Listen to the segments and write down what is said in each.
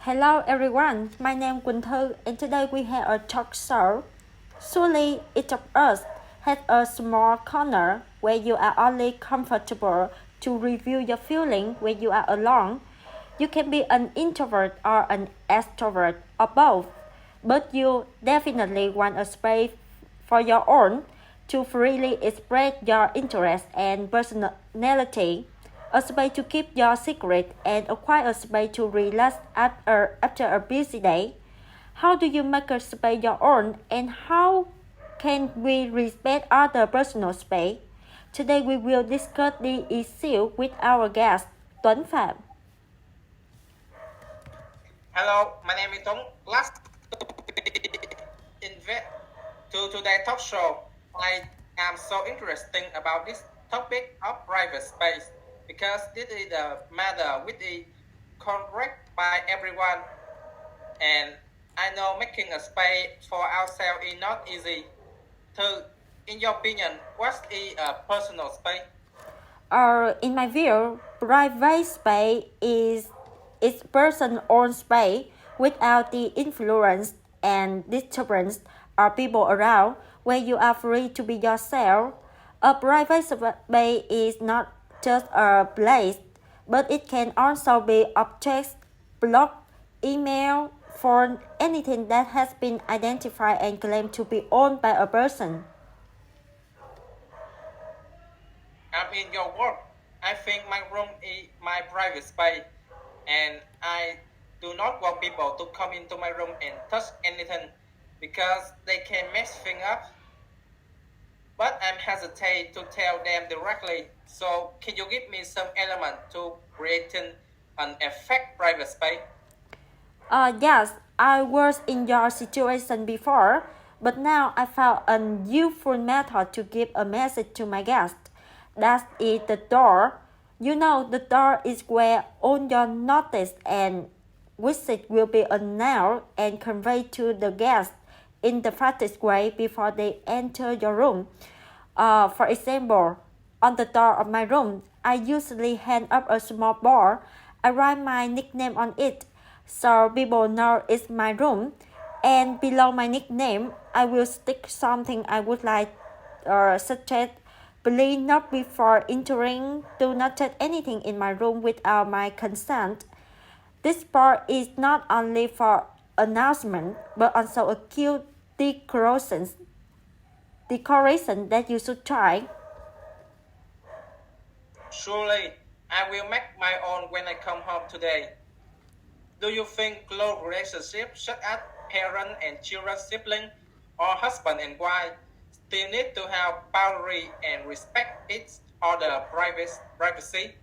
Hello everyone, my name is Quỳnh Thư and today we have a talk show. Surely each of us has a small corner where you are only comfortable to review your feelings when you are alone. You can be an introvert or an extrovert or both, but you definitely want a space for your own to freely express your interests and personality, a space to keep your secret, and a quiet space to relax after a busy day. How do you make a space your own, and how can we respect other personal space? Today we will discuss the issue with our guest, Tuấn Phạm. Hello, my name is Tuấn. Last invite to today's talk show. I am so interested about this topic of private space because this is a matter which is correct by everyone, and I know making a space for ourselves is not easy. So, in your opinion, what is a personal space? In my view, private space is its person's own space without the influence and disturbance of people around, where you are free to be yourself. A private space is not just a place, but it can also be objects, blog, email, phone, anything that has been identified and claimed to be owned by a person. I'm in your work. I think my room is my private space, and I do not want people to come into my room and touch anything because they can mess things up. But I'm hesitant to tell them directly. So can you give me some element to creating an effect private space? Yes, I was in your situation before, but now I found a useful method to give a message to my guest. That is the door. You know, the door is where all your notice and visit will be announced and conveyed to the guest in the fastest way before they enter your room. For example, on the door of my room, I usually hang up a small board. I write my nickname on it, so people know it's my room. And below my nickname, I will stick something I would like, such as, please note before entering, do not touch anything in my room without my consent. This part is not only for announcement, but also a cute decoration that you should try. Surely, I will make my own when I come home today. Do you think close relationships such as parent and children, sibling, or husband and wife still need to have boundary and respect each other's privacy?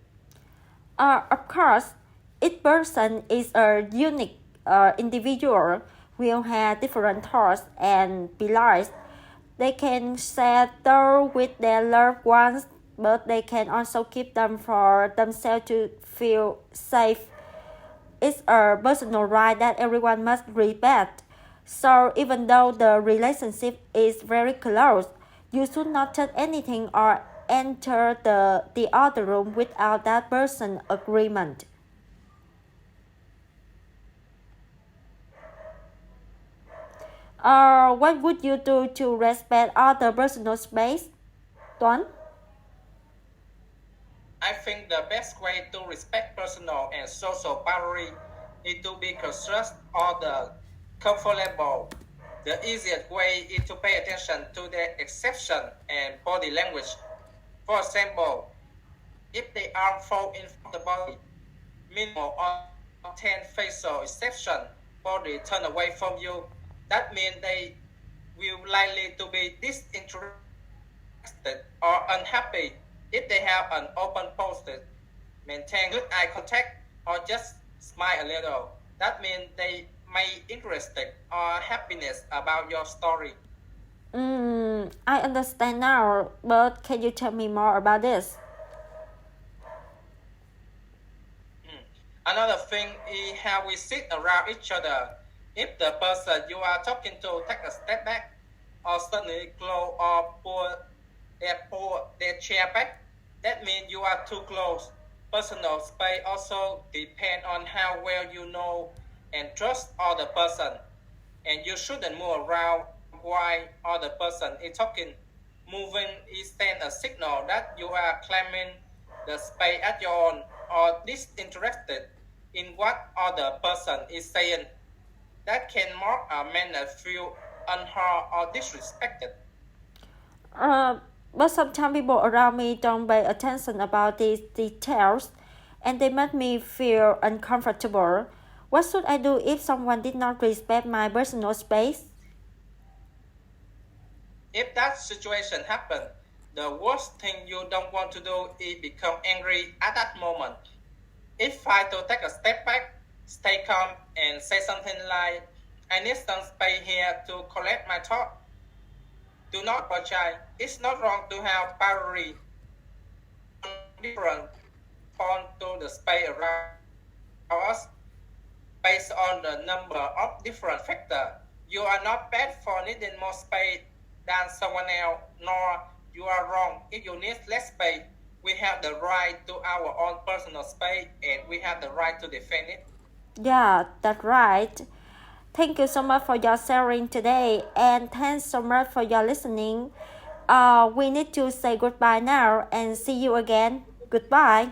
Of course, each person is a unique individual, will have different thoughts and beliefs. They can share thoughts with their loved ones, but they can also keep them for themselves to feel safe. It's a personal right that everyone must respect. So even though the relationship is very close, you should not touch anything or enter the other room without that person's agreement. What would you do to respect other personal space, Tuấn? I think the best way to respect personal and social boundary is to be conscious of the comfortable. The easiest way is to pay attention to their exception and body language. For example, if they arm fall in front of the body, minimal or 10 facial exception, body turn away from you, that means they will likely to be disinterested or unhappy. If they have an open posture, maintain good eye contact, or just smile a little, that means they may interested or happiness about your story. I understand now, but can you tell me more about this? Another thing is how we sit around each other. If the person you are talking to take a step back, or suddenly close or pull their chair back, that means you are too close. Personal space also depends on how well you know and trust other person. And you shouldn't move around while other person is talking. Moving is send a signal that you are claiming the space at your own or disinterested in what other person is saying. That can make a man feel unheard or disrespected. But sometimes people around me don't pay attention about these details and they make me feel uncomfortable. What should I do if someone did not respect my personal space? If that situation happens, the worst thing you don't want to do is become angry at that moment. It's fine to take a step back, stay calm, and say something like, I need some space here to collect my thoughts. Do not apologize. It's not wrong to have boundaries on different points to the space around us based on the number of different factors. You are not bad for needing more space than someone else, nor you are wrong if you need less space. We have the right to our own personal space and we have the right to defend it. Yeah, that's right. Thank you so much for your sharing today and thanks so much for your listening. We need to say goodbye now and see you again. Goodbye.